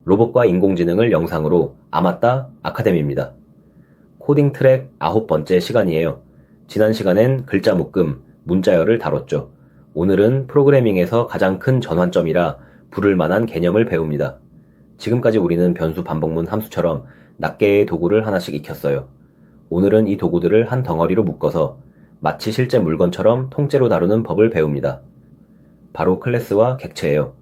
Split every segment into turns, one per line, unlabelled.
로봇과 인공지능을 영상으로 아맞다 아카데미입니다. 코딩 트랙 9번째 시간이에요. 지난 시간엔 글자 묶음, 문자열을 다뤘죠. 오늘은 프로그래밍에서 가장 큰 전환점이라 부를 만한 개념을 배웁니다. 지금까지 우리는 변수 반복문 함수처럼 낱개의 도구를 하나씩 익혔어요. 오늘은 이 도구들을 한 덩어리로 묶어서 마치 실제 물건처럼 통째로 다루는 법을 배웁니다. 바로 클래스와 객체예요.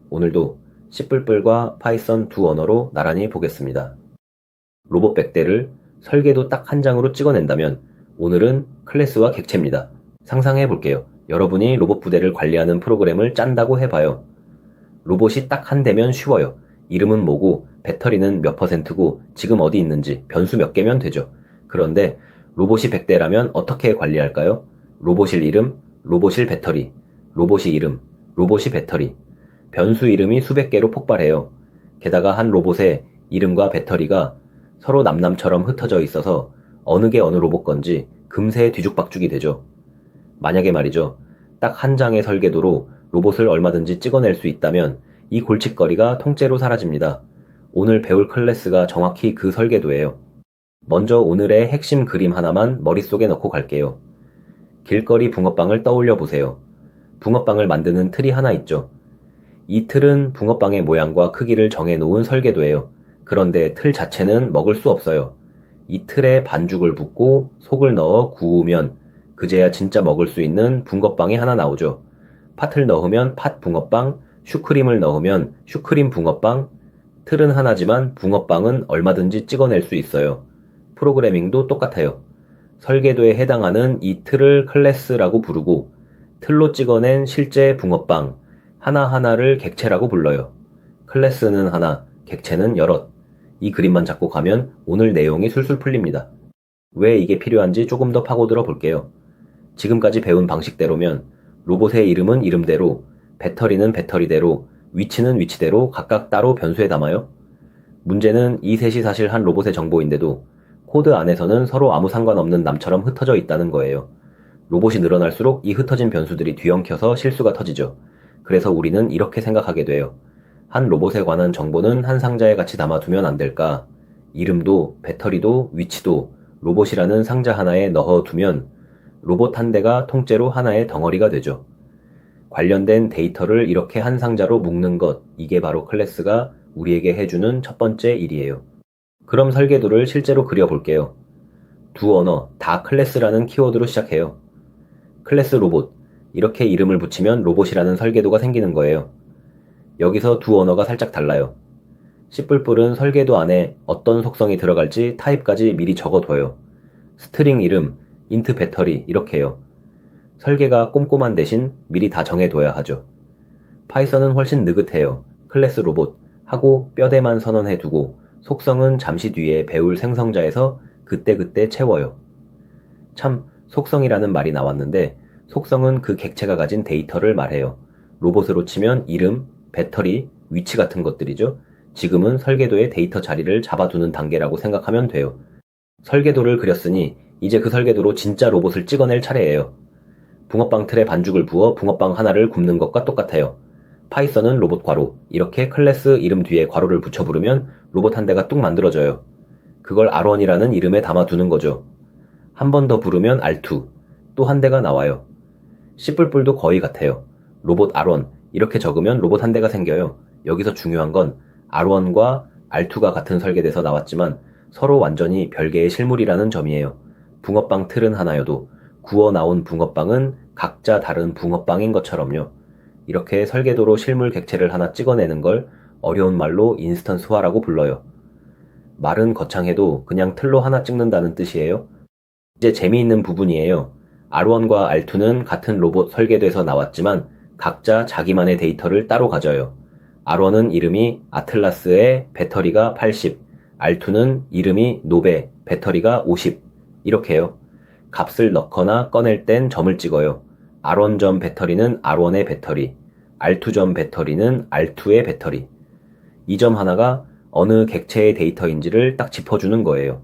오늘도 C++과 파이썬 두 언어로 나란히 보겠습니다. 로봇 100대를 설계도 딱 한 장으로 찍어낸다면 오늘은 클래스와 객체입니다. 상상해 볼게요. 여러분이 로봇 부대를 관리하는 프로그램을 짠다고 해봐요. 로봇이 딱 한 대면 쉬워요. 이름은 뭐고 배터리는 몇 %고 지금 어디 있는지 변수 몇 개면 되죠. 그런데 로봇이 100대라면 어떻게 관리할까요? 로봇일 이름, 로봇일 배터리, 로봇이 이름, 로봇이 배터리, 변수 이름이 수백 개로 폭발해요. 게다가 한 로봇의 이름과 배터리가 서로 남남처럼 흩어져 있어서 어느 게 어느 로봇 건지 금세 뒤죽박죽이 되죠. 만약에 말이죠. 딱 한 장의 설계도로 로봇을 얼마든지 찍어낼 수 있다면 이 골칫거리가 통째로 사라집니다. 오늘 배울 클래스가 정확히 그 설계도예요. 먼저 오늘의 핵심 그림 하나만 머릿속에 넣고 갈게요. 길거리 붕어빵을 떠올려 보세요. 붕어빵을 만드는 틀이 하나 있죠. 이 틀은 붕어빵의 모양과 크기를 정해놓은 설계도예요. 그런데 틀 자체는 먹을 수 없어요. 이 틀에 반죽을 붓고 속을 넣어 구우면 그제야 진짜 먹을 수 있는 붕어빵이 하나 나오죠. 팥을 넣으면 팥 붕어빵, 슈크림을 넣으면 슈크림 붕어빵. 틀은 하나지만 붕어빵은 얼마든지 찍어낼 수 있어요. 프로그래밍도 똑같아요. 설계도에 해당하는 이 틀을 클래스라고 부르고 틀로 찍어낸 실제 붕어빵 하나하나를 객체라고 불러요. 클래스는 하나, 객체는 여럿. 이 그림만 잡고 가면 오늘 내용이 술술 풀립니다. 왜 이게 필요한지 조금 더 파고들어 볼게요. 지금까지 배운 방식대로면 로봇의 이름은 이름대로, 배터리는 배터리대로, 위치는 위치대로 각각 따로 변수에 담아요. 문제는 이 셋이 사실 한 로봇의 정보인데도 코드 안에서는 서로 아무 상관없는 남처럼 흩어져 있다는 거예요. 로봇이 늘어날수록 이 흩어진 변수들이 뒤엉켜서 실수가 터지죠. 그래서 우리는 이렇게 생각하게 돼요. 한 로봇에 관한 정보는 한 상자에 같이 담아두면 안 될까? 이름도, 배터리도, 위치도 로봇이라는 상자 하나에 넣어두면 로봇 한 대가 통째로 하나의 덩어리가 되죠. 관련된 데이터를 이렇게 한 상자로 묶는 것, 이게 바로 클래스가 우리에게 해주는 첫 번째 일이에요. 그럼 설계도를 실제로 그려볼게요. 두 언어 다 클래스라는 키워드로 시작해요. 클래스 로봇, 이렇게 이름을 붙이면 로봇이라는 설계도가 생기는 거예요. 여기서 두 언어가 살짝 달라요. C++은 설계도 안에 어떤 속성이 들어갈지 타입까지 미리 적어둬요. 스트링 이름, 인트 배터리 이렇게요. 설계가 꼼꼼한 대신 미리 다 정해둬야 하죠. 파이썬은 훨씬 느긋해요. 클래스 로봇 하고 뼈대만 선언해두고 속성은 잠시 뒤에 배울 생성자에서 그때그때 채워요. 참, 속성이라는 말이 나왔는데 속성은 그 객체가 가진 데이터를 말해요. 로봇으로 치면 이름, 배터리, 위치 같은 것들이죠. 지금은 설계도의 데이터 자리를 잡아두는 단계라고 생각하면 돼요. 설계도를 그렸으니 이제 그 설계도로 진짜 로봇을 찍어낼 차례예요. 붕어빵 틀에 반죽을 부어 붕어빵 하나를 굽는 것과 똑같아요. 파이썬은 로봇 괄호, 이렇게 클래스 이름 뒤에 괄호를 붙여 부르면 로봇 한 대가 뚝 만들어져요. 그걸 R1이라는 이름에 담아두는 거죠. 한 번 더 부르면 R2, 또 한 대가 나와요. C++도 거의 같아요. 로봇 R1, 이렇게 적으면 로봇 한 대가 생겨요. 여기서 중요한 건 R1과 R2가 같은 설계돼서 나왔지만 서로 완전히 별개의 실물이라는 점이에요. 붕어빵 틀은 하나여도 구워 나온 붕어빵은 각자 다른 붕어빵인 것처럼요. 이렇게 설계도로 실물 객체를 하나 찍어내는 걸 어려운 말로 인스턴스화라고 불러요. 말은 거창해도 그냥 틀로 하나 찍는다는 뜻이에요. 이제 재미있는 부분이에요. R1과 R2는 같은 로봇 설계도에서 나왔지만 각자 자기만의 데이터를 따로 가져요. R1은 이름이 아틀라스에 배터리가 80, R2는 이름이 노베, 배터리가 50, 이렇게요. 값을 넣거나 꺼낼 땐 점을 찍어요. R1점 배터리는 R1의 배터리, R2점 배터리는 R2의 배터리. 이 점 하나가 어느 객체의 데이터인지를 딱 짚어주는 거예요.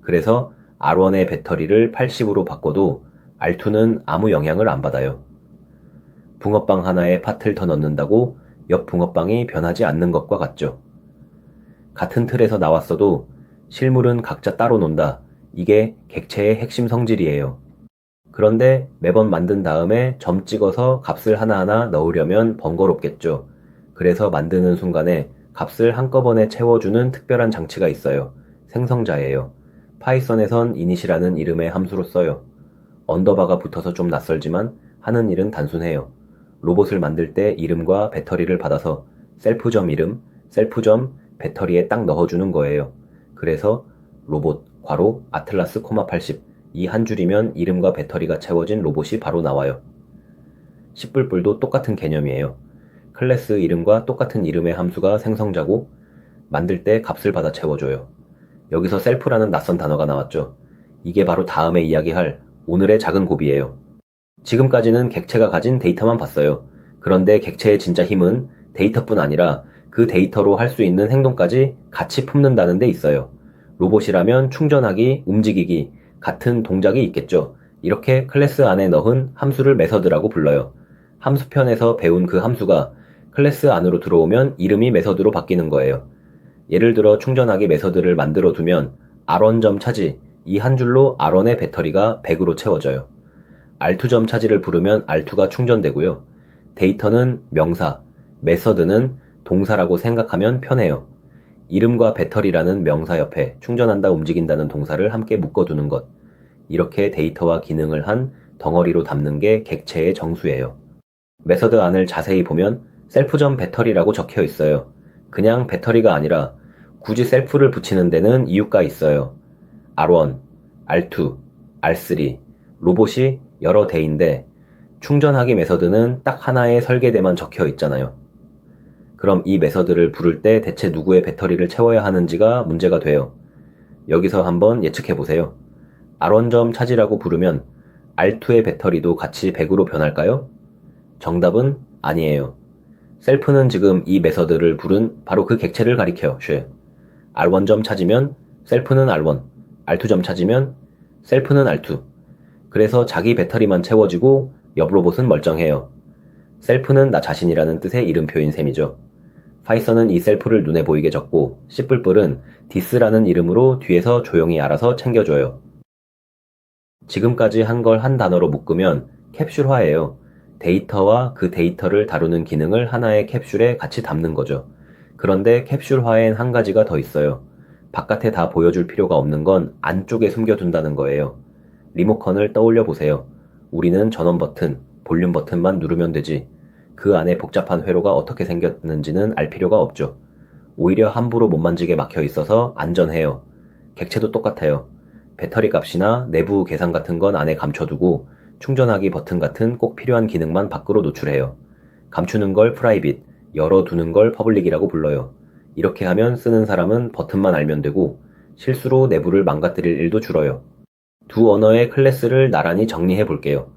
그래서 R1의 배터리를 80으로 바꿔도 R2는 아무 영향을 안 받아요. 붕어빵 하나에 팥을 더 넣는다고 옆 붕어빵이 변하지 않는 것과 같죠. 같은 틀에서 나왔어도 실물은 각자 따로 논다. 이게 객체의 핵심 성질이에요. 그런데 매번 만든 다음에 점 찍어서 값을 하나하나 넣으려면 번거롭겠죠. 그래서 만드는 순간에 값을 한꺼번에 채워주는 특별한 장치가 있어요. 생성자예요. 파이썬에선 init이라는 이름의 함수로 써요. 언더바가 붙어서 좀 낯설지만 하는 일은 단순해요. 로봇을 만들 때 이름과 배터리를 받아서 셀프점 이름, 셀프점 배터리에 딱 넣어주는 거예요. 그래서 로봇, 괄호, 아틀라스, 80 이 한 줄이면 이름과 배터리가 채워진 로봇이 바로 나와요. C++도 똑같은 개념이에요. 클래스 이름과 똑같은 이름의 함수가 생성자고 만들 때 값을 받아 채워줘요. 여기서 셀프라는 낯선 단어가 나왔죠. 이게 바로 다음에 이야기할 오늘의 작은 고비예요. 지금까지는 객체가 가진 데이터만 봤어요. 그런데 객체의 진짜 힘은 데이터뿐 아니라 그 데이터로 할 수 있는 행동까지 같이 품는다는 데 있어요. 로봇이라면 충전하기, 움직이기, 같은 동작이 있겠죠. 이렇게 클래스 안에 넣은 함수를 메서드라고 불러요. 함수편에서 배운 그 함수가 클래스 안으로 들어오면 이름이 메서드로 바뀌는 거예요. 예를 들어 충전하기 메서드를 만들어 두면 R1점 차지, 이 한 줄로 R1의 배터리가 100으로 채워져요. R2점 차지를 부르면 R2가 충전되고요. 데이터는 명사, 메서드는 동사라고 생각하면 편해요. 이름과 배터리라는 명사 옆에 충전한다 움직인다는 동사를 함께 묶어두는 것. 이렇게 데이터와 기능을 한 덩어리로 담는 게 객체의 정수예요. 메서드 안을 자세히 보면 셀프점 배터리라고 적혀 있어요. 그냥 배터리가 아니라 굳이 셀프를 붙이는 데는 이유가 있어요. R1, R2, R3, 로봇이 여러 대인데 충전하기 메서드는 딱 하나의 설계대만 적혀 있잖아요. 그럼 이 메서드를 부를 때 대체 누구의 배터리를 채워야 하는지가 문제가 돼요. 여기서 한번 예측해보세요. R1점 차지라고 부르면 R2의 배터리도 같이 100으로 변할까요? 정답은 아니에요. 셀프는 지금 이 메서드를 부른 바로 그 객체를 가리켜요. R1점 차지면 셀프는 R1, R2점 차지면 셀프는 R2. 그래서 자기 배터리만 채워지고 옆 로봇은 멀쩡해요. 셀프는 나 자신이라는 뜻의 이름표인 셈이죠. 파이썬은 이 셀프를 눈에 보이게 적고 C++은 this라는 이름으로 뒤에서 조용히 알아서 챙겨줘요. 지금까지 한 걸 한 단어로 묶으면 캡슐화예요. 데이터와 그 데이터를 다루는 기능을 하나의 캡슐에 같이 담는 거죠. 그런데 캡슐화엔 한 가지가 더 있어요. 바깥에 다 보여줄 필요가 없는 건 안쪽에 숨겨둔다는 거예요. 리모컨을 떠올려 보세요. 우리는 전원 버튼, 볼륨 버튼만 누르면 되지. 그 안에 복잡한 회로가 어떻게 생겼는지는 알 필요가 없죠. 오히려 함부로 못 만지게 막혀 있어서 안전해요. 객체도 똑같아요. 배터리 값이나 내부 계산 같은 건 안에 감춰두고 충전하기 버튼 같은 꼭 필요한 기능만 밖으로 노출해요. 감추는 걸 프라이빗, 열어두는 걸 퍼블릭이라고 불러요. 이렇게 하면 쓰는 사람은 버튼만 알면 되고 실수로 내부를 망가뜨릴 일도 줄어요. 두 언어의 클래스를 나란히 정리해 볼게요.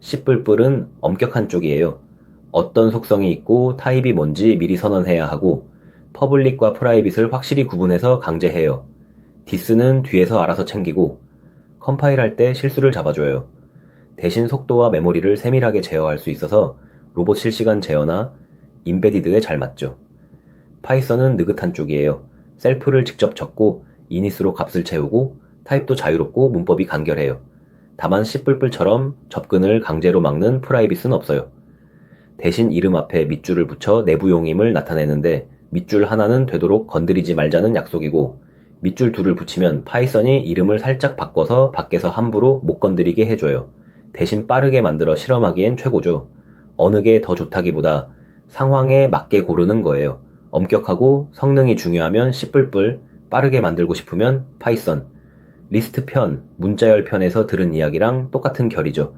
C++은 엄격한 쪽이에요. 어떤 속성이 있고 타입이 뭔지 미리 선언해야 하고 퍼블릭과 프라이빗을 확실히 구분해서 강제해요. this는 뒤에서 알아서 챙기고 컴파일할 때 실수를 잡아줘요. 대신 속도와 메모리를 세밀하게 제어할 수 있어서 로봇 실시간 제어나 임베디드에 잘 맞죠. 파이썬은 느긋한 쪽이에요. 셀프를 직접 적고 init으로 값을 채우고 타입도 자유롭고 문법이 간결해요. 다만 C++처럼 접근을 강제로 막는 프라이빗은 없어요. 대신 이름 앞에 밑줄을 붙여 내부용임을 나타내는데 밑줄 하나는 되도록 건드리지 말자는 약속이고 밑줄 둘을 붙이면 파이썬이 이름을 살짝 바꿔서 밖에서 함부로 못 건드리게 해줘요. 대신 빠르게 만들어 실험하기엔 최고죠. 어느 게 더 좋다기보다 상황에 맞게 고르는 거예요. 엄격하고 성능이 중요하면 C++, 빠르게 만들고 싶으면 파이썬. 리스트 편, 문자열 편에서 들은 이야기랑 똑같은 결이죠.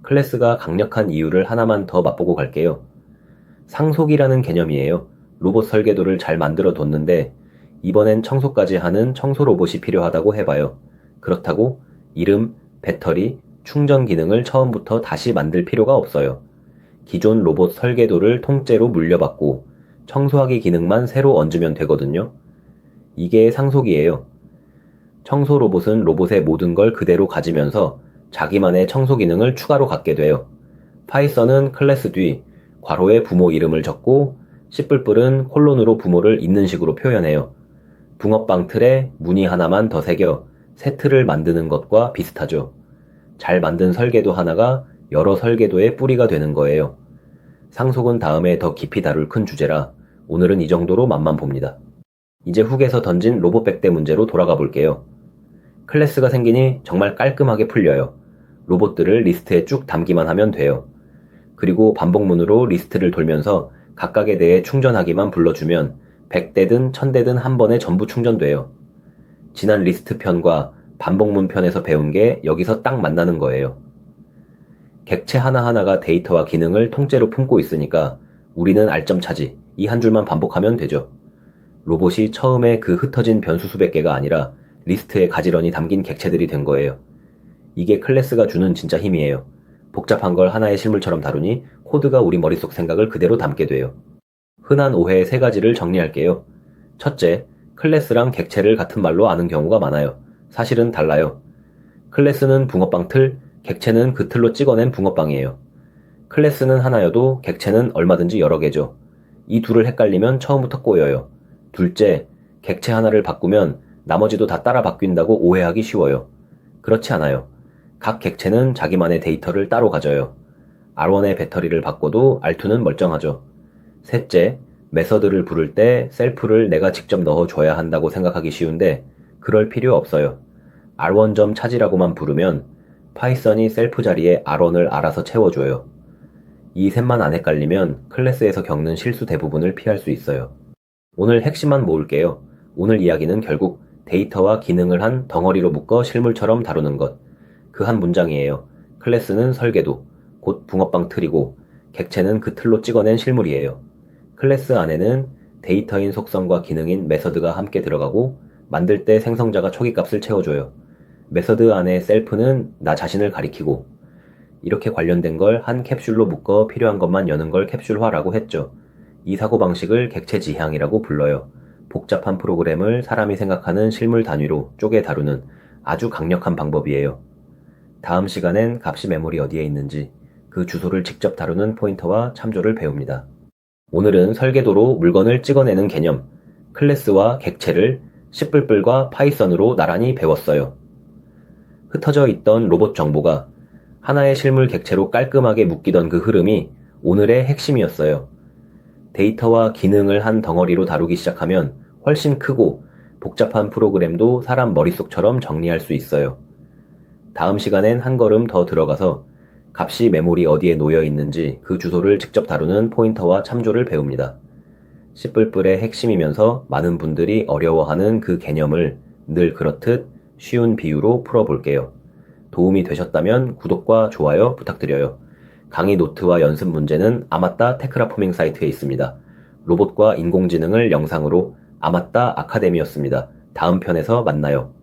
클래스가 강력한 이유를 하나만 더 맛보고 갈게요. 상속이라는 개념이에요. 로봇 설계도를 잘 만들어 뒀는데 이번엔 청소까지 하는 청소 로봇이 필요하다고 해봐요. 그렇다고 이름, 배터리, 충전 기능을 처음부터 다시 만들 필요가 없어요. 기존 로봇 설계도를 통째로 물려받고 청소하기 기능만 새로 얹으면 되거든요. 이게 상속이에요. 청소 로봇은 로봇의 모든 걸 그대로 가지면서 자기만의 청소 기능을 추가로 갖게 돼요. 파이썬은 클래스 뒤 괄호에 부모 이름을 적고 C++은 콜론으로 부모를 있는 식으로 표현해요. 붕어빵 틀에 무늬 하나만 더 새겨 새 틀을 만드는 것과 비슷하죠. 잘 만든 설계도 하나가 여러 설계도의 뿌리가 되는 거예요. 상속은 다음에 더 깊이 다룰 큰 주제라 오늘은 이 정도로 맛만 봅니다. 이제 훅에서 던진 로봇 백대 문제로 돌아가 볼게요. 클래스가 생기니 정말 깔끔하게 풀려요. 로봇들을 리스트에 쭉 담기만 하면 돼요. 그리고 반복문으로 리스트를 돌면서 각각에 대해 충전하기만 불러주면 100대든 1000대든 한 번에 전부 충전돼요. 지난 리스트 편과 반복문 편에서 배운 게 여기서 딱 만나는 거예요. 객체 하나하나가 데이터와 기능을 통째로 품고 있으니까 우리는 알점 차지, 이 한 줄만 반복하면 되죠. 로봇이 처음에 그 흩어진 변수 수백 개가 아니라 리스트에 가지런히 담긴 객체들이 된 거예요. 이게 클래스가 주는 진짜 힘이에요. 복잡한 걸 하나의 실물처럼 다루니 코드가 우리 머릿속 생각을 그대로 담게 돼요. 흔한 오해 3가지를 정리할게요. 첫째, 클래스랑 객체를 같은 말로 아는 경우가 많아요. 사실은 달라요. 클래스는 붕어빵 틀, 객체는 그 틀로 찍어낸 붕어빵이에요. 클래스는 하나여도 객체는 얼마든지 여러 개죠. 이 둘을 헷갈리면 처음부터 꼬여요. 둘째, 객체 하나를 바꾸면 나머지도 다 따라 바뀐다고 오해하기 쉬워요. 그렇지 않아요. 각 객체는 자기만의 데이터를 따로 가져요. R1의 배터리를 바꿔도 R2는 멀쩡하죠. 셋째, 메서드를 부를 때 셀프를 내가 직접 넣어줘야 한다고 생각하기 쉬운데 그럴 필요 없어요. R1점 차지라고만 부르면 파이썬이 셀프 자리에 R1을 알아서 채워줘요. 이 셋만 안 헷갈리면 클래스에서 겪는 실수 대부분을 피할 수 있어요. 오늘 핵심만 모을게요. 오늘 이야기는 결국 데이터와 기능을 한 덩어리로 묶어 실물처럼 다루는 것. 그 한 문장이에요. 클래스는 설계도, 곧 붕어빵 틀이고 객체는 그 틀로 찍어낸 실물이에요. 클래스 안에는 데이터인 속성과 기능인 메서드가 함께 들어가고 만들 때 생성자가 초기값을 채워줘요. 메서드 안에 셀프는 나 자신을 가리키고 이렇게 관련된 걸 한 캡슐로 묶어 필요한 것만 여는 걸 캡슐화라고 했죠. 이 사고방식을 객체 지향이라고 불러요. 복잡한 프로그램을 사람이 생각하는 실물 단위로 쪼개 다루는 아주 강력한 방법이에요. 다음 시간엔 값이 메모리 어디에 있는지 그 주소를 직접 다루는 포인터와 참조를 배웁니다. 오늘은 설계도로 물건을 찍어내는 개념, 클래스와 객체를 C++과 파이썬으로 나란히 배웠어요. 흩어져 있던 로봇 정보가 하나의 실물 객체로 깔끔하게 묶이던 그 흐름이 오늘의 핵심이었어요. 데이터와 기능을 한 덩어리로 다루기 시작하면 훨씬 크고 복잡한 프로그램도 사람 머릿속처럼 정리할 수 있어요. 다음 시간엔 한 걸음 더 들어가서 값이 메모리 어디에 놓여 있는지 그 주소를 직접 다루는 포인터와 참조를 배웁니다. C++의 핵심이면서 많은 분들이 어려워하는 그 개념을 늘 그렇듯 쉬운 비유로 풀어볼게요. 도움이 되셨다면 구독과 좋아요 부탁드려요. 강의 노트와 연습 문제는 아맞다 테크라포밍 사이트에 있습니다. 로봇과 인공지능을 영상으로 아맞다 아카데미였습니다. 다음 편에서 만나요.